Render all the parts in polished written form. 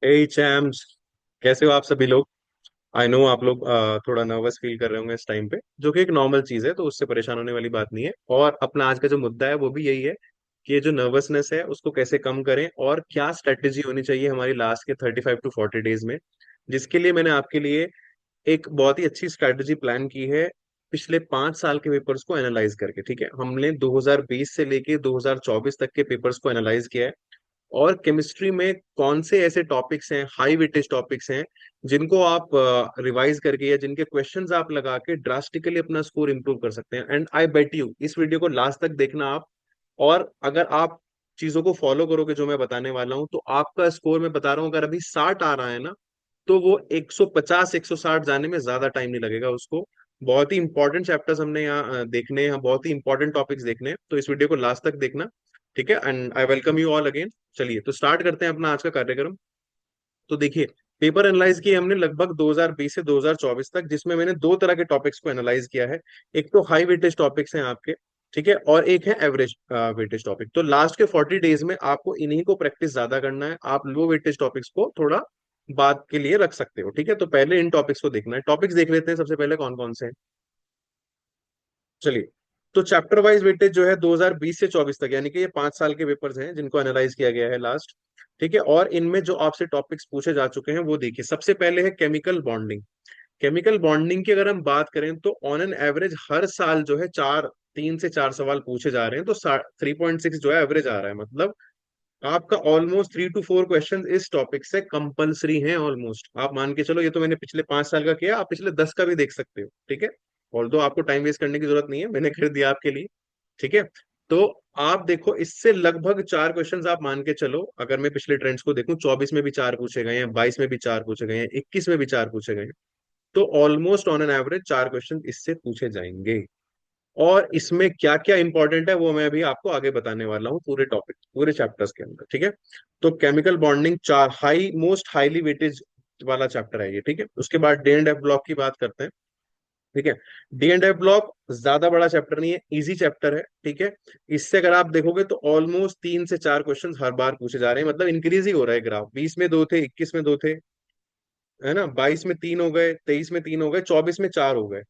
ए चैम्स, कैसे हो आप सभी लोग। आई नो आप लोग थोड़ा नर्वस फील कर रहे होंगे इस टाइम पे, जो कि एक नॉर्मल चीज है, तो उससे परेशान होने वाली बात नहीं है। और अपना आज का जो मुद्दा है वो भी यही है कि ये जो नर्वसनेस है उसको कैसे कम करें और क्या स्ट्रेटेजी होनी चाहिए हमारी लास्ट के 35 to 40 डेज में। जिसके लिए मैंने आपके लिए एक बहुत ही अच्छी स्ट्रेटेजी प्लान की है, पिछले 5 साल के पेपर्स को एनालाइज करके। ठीक है, हमने 2020 से लेके 2024 तक के पेपर्स को एनालाइज किया है। और केमिस्ट्री में कौन से ऐसे टॉपिक्स हैं, हाई वेटेज टॉपिक्स हैं, जिनको आप रिवाइज करके या जिनके क्वेश्चंस आप लगा के ड्रास्टिकली अपना स्कोर इंप्रूव कर सकते हैं। एंड आई बेट यू, इस वीडियो को लास्ट तक देखना आप। और अगर आप चीजों को फॉलो करोगे जो मैं बताने वाला हूं, तो आपका स्कोर, मैं बता रहा हूँ, अगर अभी 60 आ रहा है ना, तो वो 150 160 जाने में ज्यादा टाइम नहीं लगेगा उसको। बहुत ही इंपॉर्टेंट चैप्टर्स हमने यहाँ देखने हैं, बहुत ही इंपॉर्टेंट टॉपिक्स देखने हैं, तो इस वीडियो को लास्ट तक देखना। ठीक है, and I welcome you all again. चलिए तो स्टार्ट करते हैं अपना आज का कार्यक्रम। तो देखिए, पेपर एनालाइज किए हमने लगभग 2020 से 2024 तक, जिसमें मैंने दो तरह के टॉपिक्स को एनालाइज किया है। एक तो हाई वेटेज टॉपिक्स हैं आपके, ठीक है, और एक है एवरेज वेटेज टॉपिक। तो लास्ट के 40 डेज में आपको इन्हीं को प्रैक्टिस ज्यादा करना है, आप लो वेटेज टॉपिक्स को थोड़ा बाद के लिए रख सकते हो। ठीक है, तो पहले इन टॉपिक्स को देखना है। टॉपिक्स देख लेते हैं सबसे पहले कौन कौन से हैं। चलिए, तो चैप्टर वाइज वेटेज जो है 2020 से 24 तक, यानी कि ये 5 साल के पेपर्स हैं जिनको एनालाइज किया गया है लास्ट। ठीक है, और इनमें जो आपसे टॉपिक्स पूछे जा चुके हैं वो देखिए। सबसे पहले है केमिकल बॉन्डिंग। केमिकल बॉन्डिंग की अगर हम बात करें तो ऑन एन एवरेज हर साल जो है 3 से 4 सवाल पूछे जा रहे हैं, तो 3.6 जो है एवरेज आ रहा है। मतलब आपका ऑलमोस्ट 3 to 4 क्वेश्चन इस टॉपिक से कंपलसरी हैं। ऑलमोस्ट आप मान के चलो, ये तो मैंने पिछले 5 साल का किया, आप पिछले 10 का भी देख सकते हो। ठीक है, ऑल्दो आपको टाइम वेस्ट करने की जरूरत नहीं है, मैंने कर दिया आपके लिए। ठीक है, तो आप देखो, इससे लगभग 4 क्वेश्चंस आप मान के चलो। अगर मैं पिछले ट्रेंड्स को देखूं, 24 में भी 4 पूछे गए हैं, 22 में भी 4 पूछे गए हैं, 21 में भी 4 पूछे गए हैं, तो almost on an average 4 question इससे पूछे जाएंगे। और इसमें क्या क्या इंपॉर्टेंट है वो मैं अभी आपको आगे बताने वाला हूँ, पूरे टॉपिक पूरे चैप्टर्स के अंदर। ठीक है, तो केमिकल बॉन्डिंग चार मोस्ट हाईली वेटेज वाला चैप्टर है ये। ठीक है, उसके बाद डी एंड एफ ब्लॉक की बात करते हैं। ठीक है, डी एंड एफ ब्लॉक ज्यादा बड़ा चैप्टर नहीं है, इजी चैप्टर है। ठीक है, इससे अगर आप देखोगे तो ऑलमोस्ट 3 से 4 क्वेश्चन हर बार पूछे जा रहे हैं, मतलब इंक्रीज ही हो रहा है ग्राफ। 20 में 2 थे, 21 में 2 थे, है ना, 22 में 3 हो गए, 23 में 3 हो गए, 24 में 4 हो गए।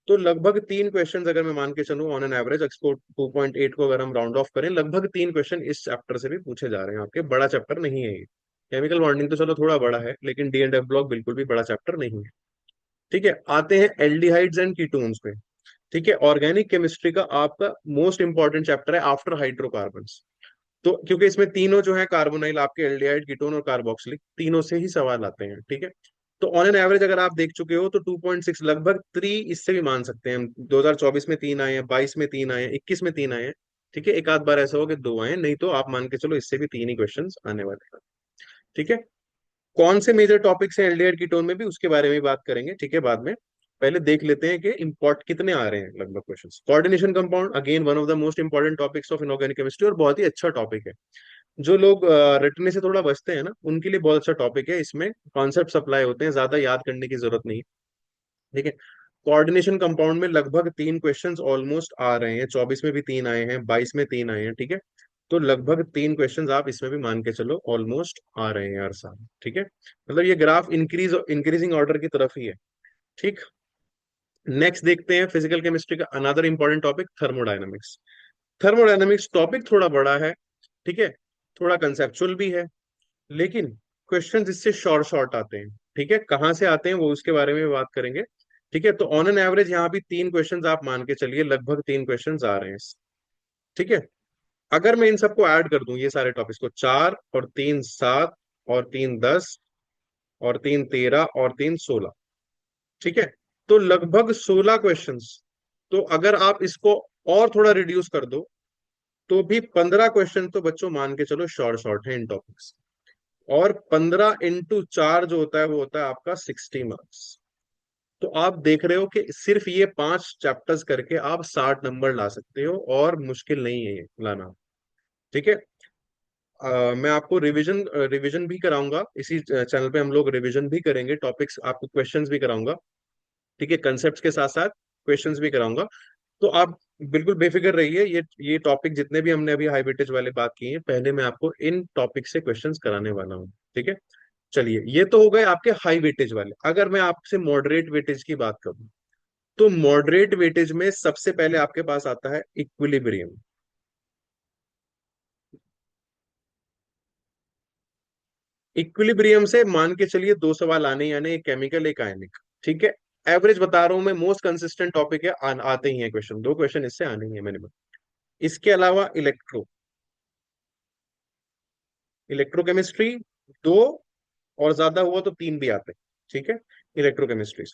तो लगभग 3 क्वेश्चन अगर मैं मान के चलूं ऑन एन एवरेज, एक्सपोर्ट 2.8 को अगर हम राउंड ऑफ करें, लगभग 3 क्वेश्चन इस चैप्टर से भी पूछे जा रहे हैं आपके। बड़ा चैप्टर नहीं है ये। केमिकल बॉन्डिंग तो चलो थोड़ा बड़ा है, लेकिन डी एंड एफ ब्लॉक बिल्कुल भी बड़ा चैप्टर नहीं है। ठीक है, आते हैं एल्डिहाइड्स एंड कीटोन्स पे। ठीक है, ऑर्गेनिक केमिस्ट्री का आपका मोस्ट इंपॉर्टेंट चैप्टर है आफ्टर हाइड्रोकार्बन्स। तो क्योंकि इसमें तीनों जो है कार्बोनाइल, आपके एल्डिहाइड, कीटोन और कार्बोक्सिलिक, तीनों से ही सवाल आते हैं। ठीक है, तो ऑन एन एवरेज अगर आप देख चुके हो तो 2.6, लगभग 3 इससे भी मान सकते हैं हम। 2024 में 3 आए हैं, 22 में 3 आए हैं, 21 में 3 आए हैं। ठीक है, एक आध बार ऐसा हो कि 2 आए हैं, नहीं तो आप मान के चलो इससे भी 3 ही क्वेश्चन आने वाले हैं। ठीक है, कौन से मेजर टॉपिक्स हैं एल्डिहाइड कीटोन में भी, उसके बारे में बात करेंगे, ठीक है, बाद में। पहले देख लेते हैं कि इम्पोर्ट कितने आ रहे हैं लगभग questions. Coordination compound, again one of the most important topics of inorganic chemistry, और बहुत ही अच्छा टॉपिक है। जो लोग रटने से थोड़ा बचते हैं ना, उनके लिए बहुत अच्छा टॉपिक है। इसमें कॉन्सेप्ट सप्लाई होते हैं, ज्यादा याद करने की जरूरत नहीं। ठीक है, कोऑर्डिनेशन कंपाउंड में लगभग 3 क्वेश्चंस ऑलमोस्ट आ रहे हैं, 24 में भी 3 आए हैं, 22 में 3 आए हैं। ठीक है, तो लगभग 3 क्वेश्चंस आप इसमें भी मान के चलो ऑलमोस्ट आ रहे हैं हर साल। ठीक है, मतलब ये ग्राफ इंक्रीजिंग ऑर्डर की तरफ ही है। ठीक, नेक्स्ट देखते हैं फिजिकल केमिस्ट्री का another important topic, thermodynamics. Thermodynamics topic थोड़ा बड़ा है, ठीक है, थोड़ा कंसेप्चुअल भी है, लेकिन क्वेश्चंस इससे शॉर्ट शॉर्ट आते हैं। ठीक है, कहाँ से आते हैं वो उसके बारे में भी बात करेंगे। ठीक है, तो ऑन एन एवरेज यहाँ भी 3 क्वेश्चंस आप मान के चलिए, लगभग 3 क्वेश्चंस आ रहे हैं। ठीक है, अगर मैं इन सबको ऐड कर दूं, ये सारे टॉपिक्स को, 4 और 3 7 और 3 10 और 3 13 और 3 16, ठीक है, तो लगभग 16 क्वेश्चंस। तो अगर आप इसको और थोड़ा रिड्यूस कर दो, तो भी 15 क्वेश्चन तो बच्चों मान के चलो शॉर्ट शॉर्ट है इन टॉपिक्स। और 15 × 4 जो होता है वो होता है आपका 60 मार्क्स। तो आप देख रहे हो कि सिर्फ ये 5 चैप्टर्स करके आप 60 नंबर ला सकते हो, और मुश्किल नहीं है ये लाना। ठीक है, मैं आपको रिवीजन रिवीजन भी कराऊंगा इसी चैनल पे, हम लोग रिवीजन भी करेंगे टॉपिक्स, आपको क्वेश्चंस भी कराऊंगा। ठीक है, कंसेप्ट के साथ साथ क्वेश्चंस भी कराऊंगा। तो आप बिल्कुल बेफिक्र रहिए, ये टॉपिक जितने भी हमने अभी हाई वेटेज वाले बात की है, पहले मैं आपको इन टॉपिक से क्वेश्चंस कराने वाला हूँ। ठीक है, चलिए, ये तो हो गए आपके हाई वेटेज वाले। अगर मैं आपसे मॉडरेट वेटेज की बात करूं, तो मॉडरेट वेटेज में सबसे पहले आपके पास आता है इक्विलिब्रियम। इक्विलिब्रियम से मान के चलिए दो सवाल आने ही आने, एक केमिकल एक आयनिक। ठीक है, एवरेज बता रहा हूं मैं, मोस्ट कंसिस्टेंट टॉपिक है, आते ही हैं क्वेश्चन, दो क्वेश्चन इससे आने ही है मिनिमम। इसके अलावा इलेक्ट्रोकेमिस्ट्री दो, और ज्यादा हुआ तो तीन भी आते हैं। ठीक है, इलेक्ट्रोकेमिस्ट्री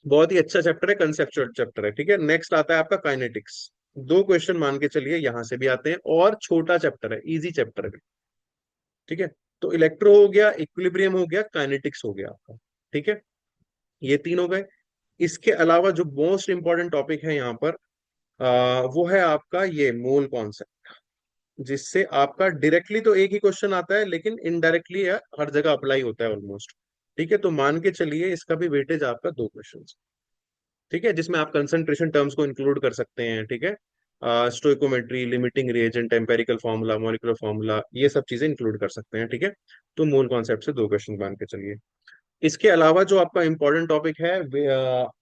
बहुत ही अच्छा चैप्टर है, कंसेप्चुअल चैप्टर है। ठीक है, नेक्स्ट आता है आपका काइनेटिक्स। दो क्वेश्चन मान के चलिए यहां से भी आते हैं, और छोटा चैप्टर है, इजी चैप्टर है। ठीक है, तो इलेक्ट्रो हो गया, इक्विलिब्रियम हो गया, काइनेटिक्स हो गया आपका। ठीक है, ये तीन हो गए। इसके अलावा जो मोस्ट इंपॉर्टेंट टॉपिक है यहाँ पर, वो है आपका ये मोल कॉन्सेप्ट, जिससे आपका डायरेक्टली तो एक ही क्वेश्चन आता है, लेकिन इनडायरेक्टली हर जगह अप्लाई होता है ऑलमोस्ट। ठीक है, तो मान के चलिए इसका भी वेटेज आपका दो क्वेश्चन। ठीक है, जिसमें आप कंसंट्रेशन टर्म्स को इंक्लूड कर सकते हैं। ठीक है, stoichiometry, limiting reagent, empirical formula, molecular formula, ये सब चीजें इंक्लूड कर सकते हैं। ठीक है, तो मूल कॉन्सेप्ट से दो क्वेश्चन मान के चलिए। इसके अलावा जो आपका इंपॉर्टेंट टॉपिक है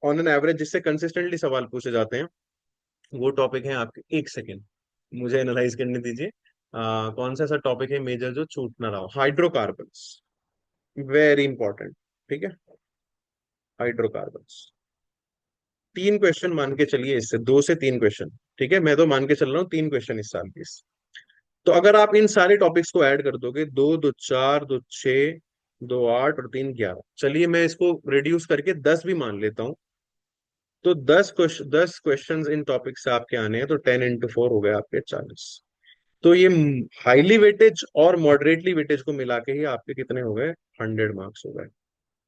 ऑन एन एवरेज, जिससे कंसिस्टेंटली सवाल पूछे जाते हैं, वो टॉपिक है आपके, एक सेकेंड मुझे एनालाइज करने दीजिए। कौन सा ऐसा टॉपिक है मेजर जो छूट ना रहा हो? Hydrocarbons, very important. ठीक है, हाइड्रोकार्बन्स, तीन क्वेश्चन मान के चलिए इससे, दो से तीन क्वेश्चन। ठीक है, मैं तो मान के चल रहा हूँ तीन क्वेश्चन इस साल के। तो अगर आप इन सारे टॉपिक्स को ऐड कर दोगे, दो दो चार, दो छः, दो आठ, और तीन 11, चलिए मैं इसको रिड्यूस करके 10 भी मान लेता हूँ। तो 10 क्वेश्चन इन टॉपिक से आपके आने हैं, तो 10 × 4 हो गए आपके 40। तो ये हाईली वेटेज और मॉडरेटली वेटेज को मिला के ही आपके कितने हो गए? 100 मार्क्स हो गए।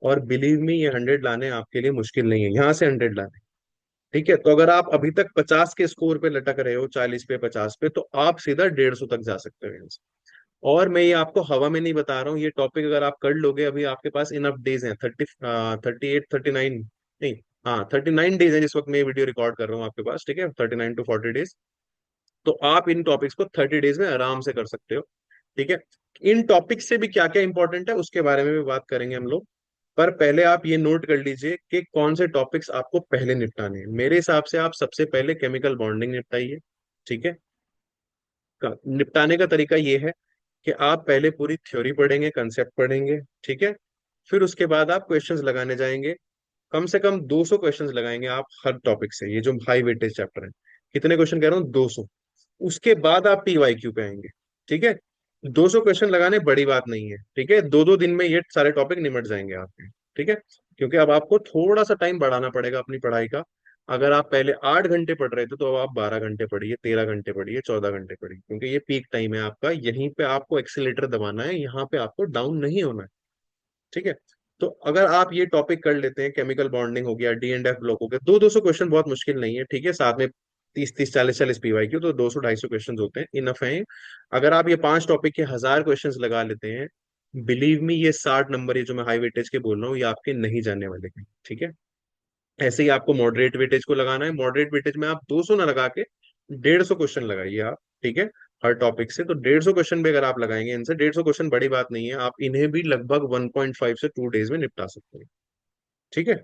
और बिलीव मी, ये 100 लाने आपके लिए मुश्किल नहीं है, यहाँ से 100 लाने। ठीक है, तो अगर आप अभी तक 50 के स्कोर पे लटक रहे हो, 40 पे, 50 पे, तो आप सीधा 150 तक जा सकते हो यहाँ से। और मैं ये आपको हवा में नहीं बता रहा हूँ, ये टॉपिक अगर आप कर लोगे, अभी आपके पास इनफ डेज हैं, 38, 39, नहीं, हाँ 39 डेज है जिस वक्त मैं ये वीडियो रिकॉर्ड कर रहा हूँ आपके पास। ठीक है, 39 to 40 डेज। तो आप इन टॉपिक्स को 30 डेज में आराम से कर सकते हो। ठीक है, इन टॉपिक से भी क्या क्या इंपॉर्टेंट है उसके बारे में भी बात करेंगे हम लोग। पर पहले आप ये नोट कर लीजिए कि कौन से टॉपिक्स आपको पहले निपटाने हैं। मेरे हिसाब से आप सबसे पहले केमिकल बॉन्डिंग निपटाइए। ठीक है, निपटाने का तरीका ये है कि आप पहले पूरी थ्योरी पढ़ेंगे, कंसेप्ट पढ़ेंगे। ठीक है, फिर उसके बाद आप क्वेश्चंस लगाने जाएंगे। कम से कम 200 क्वेश्चंस लगाएंगे आप हर टॉपिक से, ये जो हाई वेटेज चैप्टर है। कितने क्वेश्चन कह रहा हूँ? 200। उसके बाद आप पीवाईक्यू पे आएंगे। ठीक है, 200 क्वेश्चन लगाने बड़ी बात नहीं है। ठीक है, दो दो दिन में ये सारे टॉपिक निमट जाएंगे आपके। ठीक है, क्योंकि अब आपको थोड़ा सा टाइम बढ़ाना पड़ेगा अपनी पढ़ाई का। अगर आप पहले 8 घंटे पढ़ रहे थे, तो अब आप 12 घंटे पढ़िए, 13 घंटे पढ़िए, 14 घंटे पढ़िए, क्योंकि ये पीक टाइम है आपका, यहीं पे आपको एक्सीलेटर दबाना है, यहाँ पे आपको डाउन नहीं होना है। ठीक है, तो अगर आप ये टॉपिक कर लेते हैं, केमिकल बॉन्डिंग हो गया, डी एंड एफ ब्लॉक हो गया, दो 200 क्वेश्चन बहुत मुश्किल नहीं है। ठीक है, साथ में 30 30, 40 40 पीवाईक्यू, तो 200 250 क्वेश्चन होते हैं, इनफ है। अगर आप ये पांच टॉपिक के 1000 क्वेश्चन लगा लेते हैं, बिलीव मी, ये 60 नंबर, ये जो मैं हाई वेटेज के बोल रहा हूँ, ये आपके नहीं जाने वाले हैं। ठीक है, ऐसे ही आपको मॉडरेट वेटेज को लगाना है। मॉडरेट वेटेज में आप 200 ना लगा के 150 क्वेश्चन लगाइए आप। ठीक है, हर टॉपिक से तो 150 क्वेश्चन भी अगर आप लगाएंगे, इनसे 150 क्वेश्चन बड़ी बात नहीं है, आप इन्हें भी लगभग 1.5 से 2 डेज में निपटा सकते हैं। ठीक है,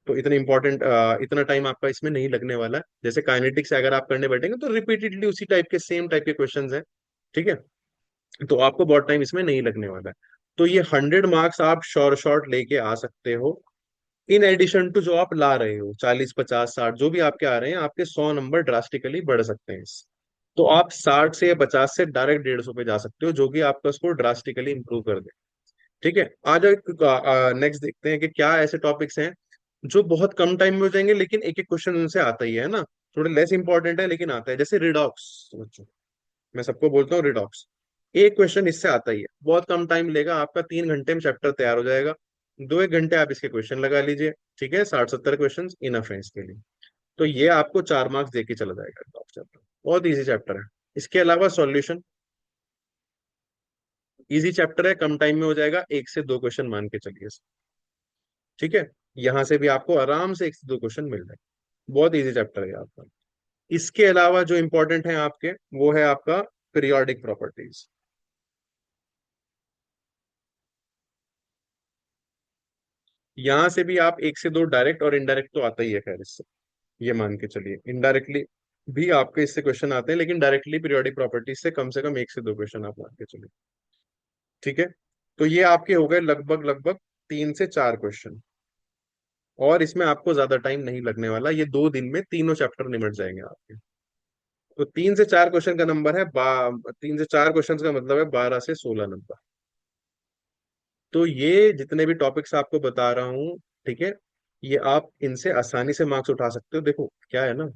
तो इतने इंपॉर्टेंट, इतना टाइम आपका इसमें नहीं लगने वाला है। जैसे काइनेटिक्स अगर आप करने बैठेंगे, तो रिपीटेडली उसी टाइप के, सेम टाइप के क्वेश्चंस हैं। ठीक है, तो आपको बहुत टाइम इसमें नहीं लगने वाला है। तो ये 100 मार्क्स आप शॉर्ट शॉर्ट लेके आ सकते हो। इन एडिशन टू जो आप ला रहे हो, 40, 50, 60 जो भी आपके आ रहे हैं, आपके 100 नंबर ड्रास्टिकली बढ़ सकते हैं। तो आप 60 से या 50 से डायरेक्ट 150 पे जा सकते हो, जो कि आपका स्कोर ड्रास्टिकली इंप्रूव कर दे। ठीक है, आज नेक्स्ट देखते हैं कि क्या ऐसे टॉपिक्स हैं जो बहुत कम टाइम में हो जाएंगे, लेकिन एक एक क्वेश्चन उनसे आता ही है ना, थोड़े लेस इंपॉर्टेंट है लेकिन आता है। जैसे रिडॉक्स, बच्चों, मैं सबको बोलता हूँ रिडॉक्स, एक क्वेश्चन इससे आता ही है, बहुत कम टाइम लेगा आपका, 3 घंटे में चैप्टर तैयार हो जाएगा। 2 1 घंटे आप इसके क्वेश्चन लगा लीजिए। ठीक है, 60 70 क्वेश्चन इनफ है इसके लिए। तो ये आपको 4 मार्क्स दे के चला जाएगा रिडॉक्स चैप्टर, बहुत इजी चैप्टर है। इसके अलावा सॉल्यूशन, इजी चैप्टर है, कम टाइम में हो जाएगा, 1 से 2 क्वेश्चन मान के चलिए। ठीक है, यहां से भी आपको आराम से 1 से 2 क्वेश्चन मिल जाए, बहुत इजी चैप्टर है आपका। इसके अलावा जो इंपॉर्टेंट है आपके, वो है आपका पीरियोडिक प्रॉपर्टीज। यहाँ से भी आप एक से दो डायरेक्ट और इनडायरेक्ट तो आता ही है, खैर इससे ये मान के चलिए। इनडायरेक्टली भी आपके इससे क्वेश्चन आते हैं, लेकिन डायरेक्टली पीरियोडिक प्रॉपर्टीज से कम से कम एक से दो क्वेश्चन आप मान के चलिए। ठीक है, तो ये आपके हो गए लगभग लगभग 3 से 4 क्वेश्चन। और इसमें आपको ज्यादा टाइम नहीं लगने वाला, ये 2 दिन में तीनों चैप्टर निमट जाएंगे आपके। तो 3 से 4 क्वेश्चन का नंबर है 3 से 4 क्वेश्चन का मतलब है 12 से 16 नंबर। तो ये जितने भी टॉपिक्स आपको बता रहा हूँ, ठीक है, ये आप इनसे आसानी से मार्क्स उठा सकते हो। देखो क्या है ना,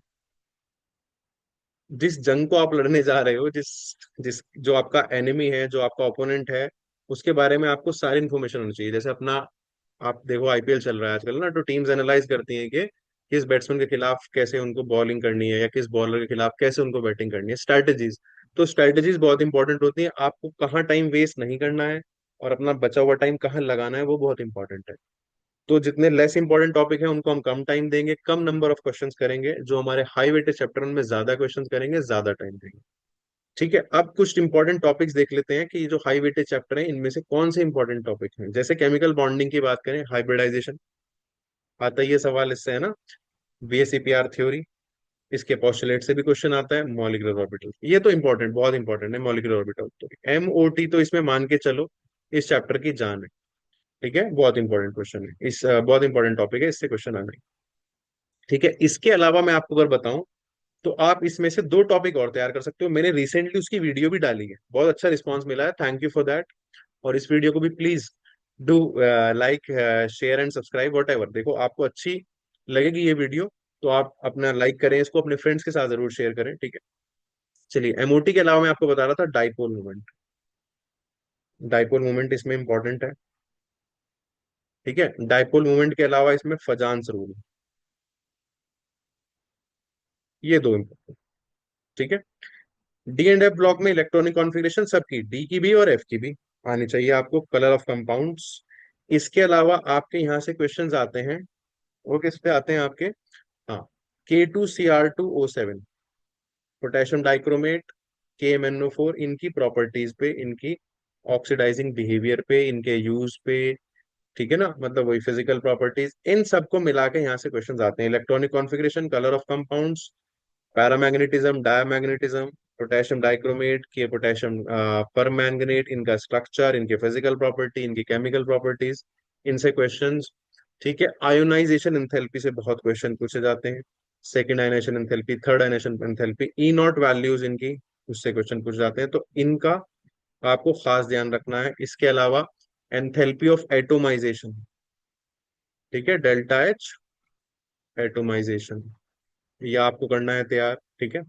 जिस जंग को आप लड़ने जा रहे हो, जिस जिस जो आपका एनिमी है, जो आपका ओपोनेंट है, उसके बारे में आपको सारी इन्फॉर्मेशन होनी चाहिए। जैसे अपना, आप देखो आईपीएल चल रहा है आजकल ना, तो टीम्स एनालाइज करती हैं कि किस बैट्समैन के खिलाफ कैसे उनको बॉलिंग करनी है, या किस बॉलर के खिलाफ कैसे उनको बैटिंग करनी है, स्ट्रैटेजीज। तो स्ट्रैटेजीज बहुत इंपॉर्टेंट होती है, आपको कहाँ टाइम वेस्ट नहीं करना है और अपना बचा हुआ टाइम कहाँ लगाना है, वो बहुत इंपॉर्टेंट है। तो जितने लेस इंपॉर्टेंट टॉपिक है उनको हम कम टाइम देंगे, कम नंबर ऑफ क्वेश्चंस करेंगे। जो हमारे हाई वेटेड चैप्टर उनमें ज्यादा क्वेश्चंस करेंगे, ज्यादा टाइम देंगे। ठीक है, अब कुछ इंपॉर्टेंट टॉपिक्स देख लेते हैं कि जो हाई वेटेज चैप्टर हैं इनमें से कौन से इंपॉर्टेंट टॉपिक हैं। जैसे केमिकल बॉन्डिंग की बात करें, हाइब्रिडाइजेशन आता ही है सवाल इससे, है ना। VSEPR थ्योरी, इसके पोस्टुलेट से भी क्वेश्चन आता है। मॉलिक्यूलर ऑर्बिटल, ये तो इंपॉर्टेंट, बहुत इंपॉर्टेंट है मॉलिक्यूलर ऑर्बिटल। तो MOT तो इसमें मान के चलो इस चैप्टर की जान है। ठीक है, बहुत इंपॉर्टेंट क्वेश्चन है इस बहुत इंपॉर्टेंट टॉपिक है, इससे क्वेश्चन आना है। ठीक है, इसके अलावा मैं आपको अगर बताऊं, तो आप इसमें से 2 टॉपिक और तैयार कर सकते हो। मैंने रिसेंटली उसकी वीडियो भी डाली है, बहुत अच्छा रिस्पांस मिला है, थैंक यू फॉर दैट। और इस वीडियो को भी please do like, share and subscribe what ever. देखो आपको अच्छी लगेगी ये वीडियो, तो आप अपना लाइक करें इसको, अपने फ्रेंड्स के साथ जरूर शेयर करें। ठीक है, चलिए MOT के अलावा मैं आपको बता रहा था डाइपोल मूवमेंट। डाइपोल मूवमेंट इसमें इंपॉर्टेंट है। ठीक है, डाइपोल मूवमेंट के अलावा इसमें फजान्स रूल, ये दो important। ठीक है, D&F ब्लॉक में इलेक्ट्रॉनिक कॉन्फ़िगरेशन सबकी, डी की भी और एफ की भी आनी चाहिए आपको। कलर ऑफ कंपाउंड्स, इसके अलावा आपके यहाँ से क्वेश्चंस आते हैं, वो किस पे आते हैं आपके, हाँ, K2Cr2O7, पोटेशियम डाइक्रोमेट, KMnO4, इनकी प्रॉपर्टीज पे, इनकी ऑक्सीडाइजिंग बिहेवियर पे, इनके यूज पे। ठीक है ना, मतलब वही फिजिकल प्रॉपर्टीज, इन सबको मिला के यहाँ से क्वेश्चंस आते हैं। Electronic configuration, colour of compounds, paramagnetism, diamagnetism, potassium dichromate के पोटेशियम परमैंगनेट, इनका स्ट्रक्चर, इनके फिजिकल प्रॉपर्टी, इनकी केमिकल प्रॉपर्टीज, इनसे क्वेश्चंस। ठीक है, आयोनाइजेशन एंथैल्पी से बहुत क्वेश्चन पूछे जाते हैं। Second ionisation enthalpy, third ionization enthalpy, E0 values इनकी, उससे क्वेश्चन पूछे जाते हैं, तो इनका आपको खास ध्यान रखना है। इसके अलावा एंथैल्पी ऑफ एटोमाइजेशन, ठीक है, डेल्टा H एटोमाइजेशन, ये आपको करना है तैयार। ठीक है,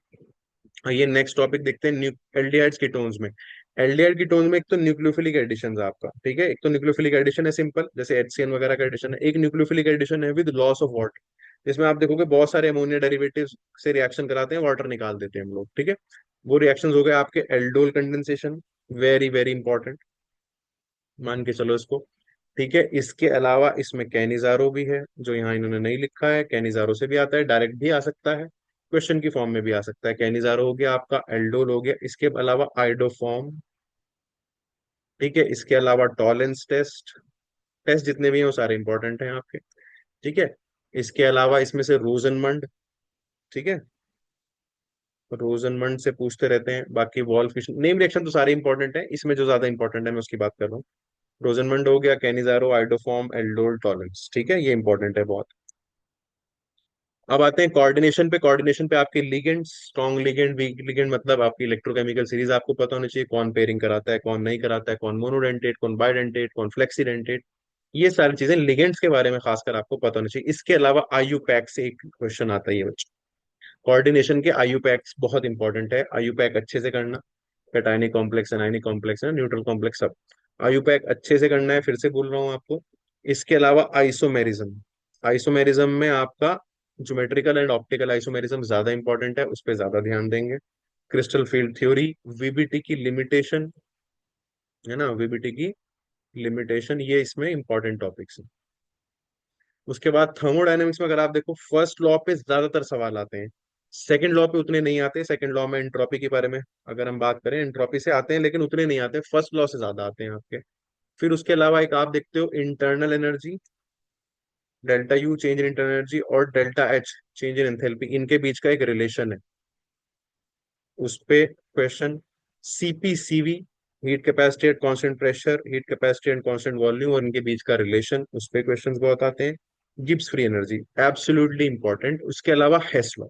ये नेक्स्ट टॉपिक देखते हैं, एल्डिहाइड्स कीटोन्स में। एल्डिहाइड कीटोन्स में एक तो न्यूक्लियोफिलिक एडिशन है आपका। ठीक है, एक तो न्यूक्लियोफिलिक एडिशन है सिंपल, जैसे HCN वगैरह का एडिशन है। एक न्यूक्लियोफिलिक एडिशन है विद लॉस ऑफ वाटर, जिसमें आप देखोगे बहुत सारे अमोनिया डेरिवेटिव्स से रिएक्शन कराते हैं, वाटर निकाल देते हैं हम लोग। ठीक है, वो रिएक्शंस हो गए आपके aldol condensation, very very important, मान के चलो इसको। ठीक है, इसके अलावा इसमें कैनिजारो भी है, जो यहाँ इन्होंने नहीं लिखा है। कैनिजारो से भी आता है, डायरेक्ट भी आ सकता है, क्वेश्चन की फॉर्म में भी आ सकता है। कैनिजारो हो गया आपका, एल्डोल हो गया, इसके अलावा आइडोफॉर्म। ठीक है, इसके अलावा टॉलेंस टेस्ट, टेस्ट जितने भी हैं वो सारे इंपॉर्टेंट हैं आपके। ठीक है, इसके अलावा इसमें से रोजनमंड, ठीक है, रोजनमंड से पूछते रहते हैं। बाकी वॉल फिश, नेम रिएक्शन तो सारे इंपॉर्टेंट है, इसमें जो ज्यादा इंपॉर्टेंट है मैं उसकी बात कर रहा हूँ। रोजनमंड हो गया, कैनिजारो, आइडोफॉर्म, एल्डोल, टॉलेंस। ठीक है, ये इंपॉर्टेंट है बहुत। अब आते हैं कोऑर्डिनेशन पे। कोऑर्डिनेशन पे आपके ligand, strong ligand, week ligand, मतलब आपकी इलेक्ट्रोकेमिकल सीरीज आपको पता होनी चाहिए, कौन पेयरिंग कराता है, कौन नहीं कराता है, कौन मोनोडेंटेट, कौन बाइडेंटेट, कौन फ्लेक्सीडेंटेट, ये सारी चीजें लिगेंड्स के बारे में खासकर आपको पता होनी चाहिए। इसके अलावा IUPAC से एक क्वेश्चन आता है बच्चों, कोऑर्डिनेशन के IUPACs बहुत इंपॉर्टेंट है। IUPAC अच्छे से करना, कैटायनिक कॉम्प्लेक्स, एनायनिक कॉम्प्लेक्स है, न्यूट्रल कॉम्प्लेक्स, सब IUPAC अच्छे से करना है, फिर से बोल रहा हूँ आपको। इसके अलावा आइसोमेरिज्म, आइसोमेरिज्म में आपका ज्योमेट्रिकल एंड ऑप्टिकल आइसोमेरिज्म ज्यादा इंपॉर्टेंट है, उस पर ज्यादा ध्यान देंगे। क्रिस्टल फील्ड थ्योरी, VBT की लिमिटेशन, है ना, VBT की लिमिटेशन, ये इसमें इंपॉर्टेंट टॉपिक्स हैं। उसके बाद थर्मोडायनेमिक्स में अगर आप देखो, फर्स्ट लॉ पे ज्यादातर सवाल आते हैं, सेकंड लॉ पे उतने नहीं आते। सेकंड लॉ में एंट्रोपी के बारे में अगर हम बात करें, एंट्रोपी से आते हैं लेकिन उतने नहीं आते, फर्स्ट लॉ से ज्यादा आते हैं आपके। फिर उसके अलावा एक आप देखते हो internal energy, delta U change in internal energy और delta H change in enthalpy, इनके बीच का एक रिलेशन है, उस पे question. CPCV, heat capacity at constant pressure, heat capacity and constant volume और इनके बीच का रिलेशन, उस पे क्वेश्चंस बहुत आते हैं। Gibbs free energy absolutely important. उसके अलावा हेस लॉ,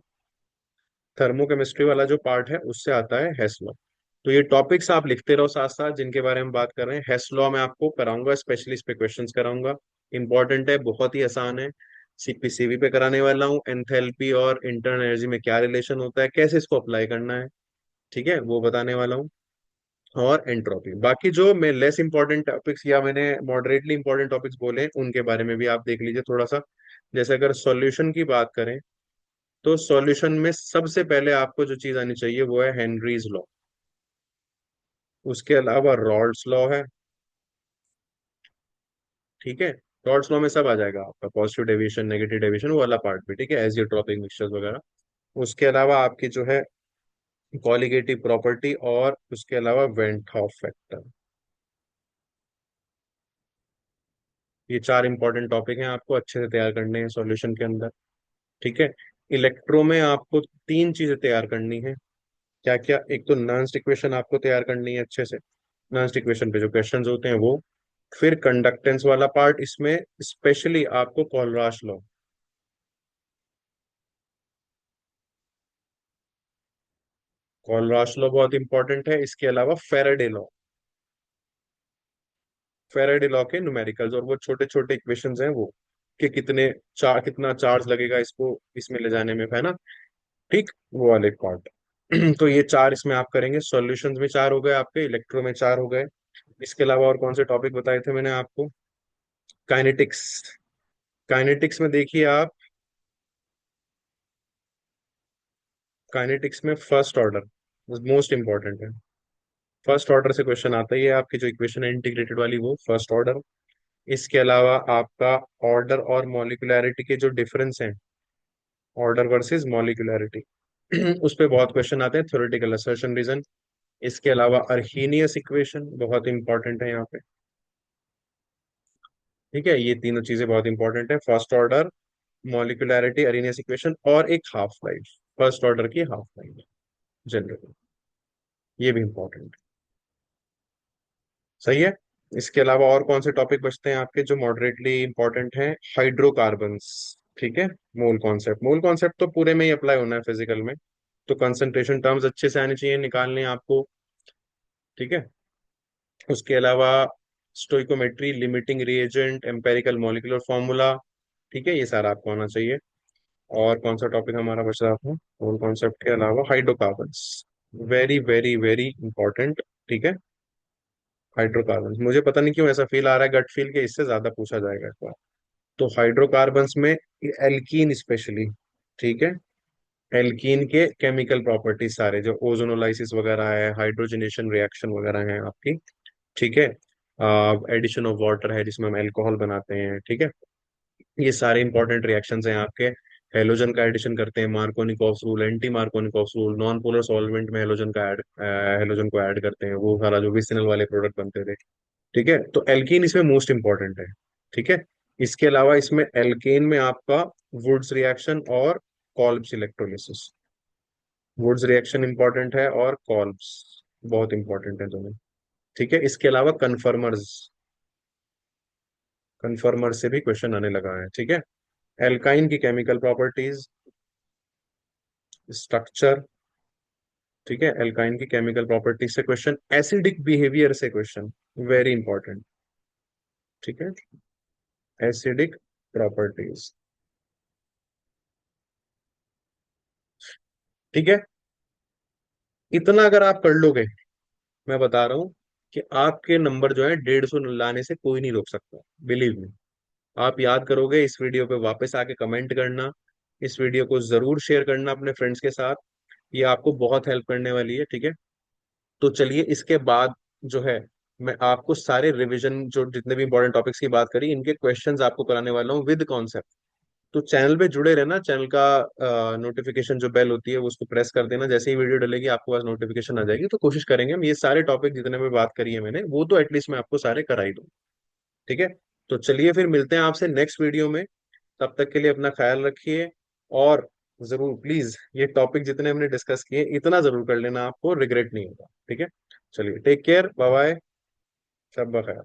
थर्मोकेमिस्ट्री वाला जो पार्ट है उससे आता है हेस लॉ। तो ये टॉपिक्स आप लिखते रहो साथ साथ जिनके बारे में बात कर रहे हैं। हेस लॉ मैं आपको कराऊंगा, स्पेशली इस पे क्वेश्चंस कराऊंगा। इंपॉर्टेंट है, बहुत ही आसान है। सीपीसीवी पे कराने वाला हूँ, एंथैल्पी और इंटरनल एनर्जी में क्या रिलेशन होता है, कैसे इसको अप्लाई करना है, ठीक है, वो बताने वाला हूँ। और एंट्रोपी, बाकी जो मैं लेस इंपॉर्टेंट टॉपिक्स या मैंने मॉडरेटली इंपॉर्टेंट टॉपिक्स बोले उनके बारे में भी आप देख लीजिए थोड़ा सा। जैसे अगर सॉल्यूशन की बात करें, तो सॉल्यूशन में सबसे पहले आपको जो चीज आनी चाहिए वो है हेनरीज लॉ। उसके अलावा रॉल्स लॉ है, ठीक है। रॉल्स लॉ में सब आ जाएगा आपका, पॉजिटिव डेविएशन, नेगेटिव डेविएशन, वो वाला पार्ट भी, ठीक है, एजियोट्रॉपिक मिक्सचर्स वगैरह। उसके अलावा आपकी जो है कॉलिगेटिव प्रॉपर्टी, और उसके अलावा वेंट हॉफ फैक्टर। ये चार इंपॉर्टेंट टॉपिक हैं, आपको अच्छे से तैयार करने हैं सॉल्यूशन के अंदर, ठीक है। इलेक्ट्रो में आपको तीन चीजें तैयार करनी है। क्या क्या? एक तो नॉन्स्ट इक्वेशन आपको तैयार करनी है अच्छे से, नॉन्स्ट इक्वेशन पे जो क्वेश्चंस होते हैं वो। फिर कंडक्टेंस वाला पार्ट, इसमें स्पेशली आपको कोलराश लॉ, कोलराश लॉ बहुत इंपॉर्टेंट है। इसके अलावा फेराडे लॉ, फेराडे लॉ के न्यूमेरिकल्स और वो छोटे छोटे इक्वेशंस हैं वो, कि कितना चार्ज लगेगा इसको इसमें ले जाने में, है ना, ठीक, वो वाले पार्ट। तो ये चार इसमें आप करेंगे। सॉल्यूशंस में चार हो गए आपके, इलेक्ट्रो में चार हो गए। इसके अलावा और कौन से टॉपिक बताए थे मैंने आपको? काइनेटिक्स, काइनेटिक्स में देखिए आप, काइनेटिक्स में फर्स्ट ऑर्डर मोस्ट इंपॉर्टेंट है। फर्स्ट ऑर्डर से क्वेश्चन आता ही है, आपकी जो इक्वेशन है इंटीग्रेटेड वाली वो फर्स्ट ऑर्डर। इसके अलावा आपका ऑर्डर और मॉलिक्यूलैरिटी के जो डिफरेंस हैं, ऑर्डर वर्सेस मॉलिक्यूलैरिटी, उस पे बहुत क्वेश्चन आते हैं, थ्योरेटिकल असर्शन रीजन। इसके अलावा अर्हीनियस इक्वेशन बहुत इंपॉर्टेंट है यहाँ पे, ठीक है। ये तीनों चीजें बहुत इंपॉर्टेंट है, फर्स्ट ऑर्डर, मॉलिक्यूलैरिटी, अर्हीनियस इक्वेशन, और एक हाफ लाइफ, फर्स्ट ऑर्डर की हाफ लाइफ जनरली, ये भी इंपॉर्टेंट, सही है। इसके अलावा और कौन से टॉपिक बचते हैं आपके जो मॉडरेटली इंपॉर्टेंट हैं? हाइड्रोकार्बन्स, ठीक है। मोल कॉन्सेप्ट, मोल कॉन्सेप्ट तो पूरे में ही अप्लाई होना है फिजिकल में, तो कंसंट्रेशन टर्म्स अच्छे से आनी चाहिए निकालने आपको, ठीक है। उसके अलावा stoichiometry, limiting reagent, empirical molecular formula, ठीक है, ये सारा आपको आना चाहिए। और कौन सा टॉपिक हमारा बच रहा था मोल कॉन्सेप्ट के अलावा? Hydrocarbons, very very very important, ठीक है। हाइड्रोकार्बन्स, मुझे पता नहीं क्यों ऐसा फील आ रहा है, गट फील के इससे ज्यादा पूछा जाएगा इस बार। तो हाइड्रोकार्बन्स में एल्कीन स्पेशली, ठीक है, एल्कीन के केमिकल प्रॉपर्टीज सारे, जो ओजोनोलाइसिस वगैरह है, हाइड्रोजनेशन रिएक्शन वगैरह है आपकी, ठीक है, एडिशन ऑफ वाटर है जिसमें हम अल्कोहल बनाते हैं, ठीक है। ये सारे इंपॉर्टेंट रिएक्शंस हैं आपके। हेलोजन का एडिशन करते हैं, Markovnikov rule, anti Markovnikov rule, non polar solvent में हेलोजन को ऐड करते हैं, वो सारा जो विसिनल वाले प्रोडक्ट बनते थे, ठीक है। तो एल्कीन इसमें मोस्ट इंपॉर्टेंट है, ठीक है। इसके अलावा इसमें एल्केन में आपका वुड्स रिएक्शन और कॉल्ब्स इलेक्ट्रोलिसिस, वुड्स रिएक्शन इंपॉर्टेंट है और कॉल्ब्स बहुत इंपॉर्टेंट है दोनों, ठीक है। इसके अलावा कन्फर्मर्स, कन्फर्मर से भी क्वेश्चन आने लगा है, ठीक है। एल्काइन की केमिकल प्रॉपर्टीज, स्ट्रक्चर, ठीक है, एल्काइन की केमिकल प्रॉपर्टीज से क्वेश्चन, एसिडिक बिहेवियर से क्वेश्चन, वेरी इंपॉर्टेंट, ठीक है, एसिडिक प्रॉपर्टीज, ठीक है। इतना अगर आप कर लोगे, मैं बता रहा हूँ कि आपके नंबर जो है 150 लाने से कोई नहीं रोक सकता, बिलीव मी। आप याद करोगे, इस वीडियो पे वापस आके कमेंट करना, इस वीडियो को जरूर शेयर करना अपने फ्रेंड्स के साथ, ये आपको बहुत हेल्प करने वाली है, ठीक है। तो चलिए इसके बाद जो है, मैं आपको सारे रिवीजन जो जितने भी इंपॉर्टेंट टॉपिक्स की बात करी, इनके क्वेश्चंस आपको कराने वाला हूँ विद कॉन्सेप्ट। तो चैनल पे जुड़े रहना, चैनल का नोटिफिकेशन जो बेल होती है वो उसको प्रेस कर देना, जैसे ही वीडियो डलेगी आपको पास नोटिफिकेशन आ जाएगी। तो कोशिश करेंगे हम ये सारे टॉपिक जितने भी बात करी है मैंने, वो तो एटलीस्ट मैं आपको सारे करा ही दूँ, ठीक है। तो चलिए फिर मिलते हैं आपसे नेक्स्ट वीडियो में। तब तक के लिए अपना ख्याल रखिए। और जरूर प्लीज ये टॉपिक जितने हमने डिस्कस किए इतना जरूर कर लेना, आपको रिग्रेट नहीं होगा। ठीक है, चलिए टेक केयर, बाय बाय, शब बखैर।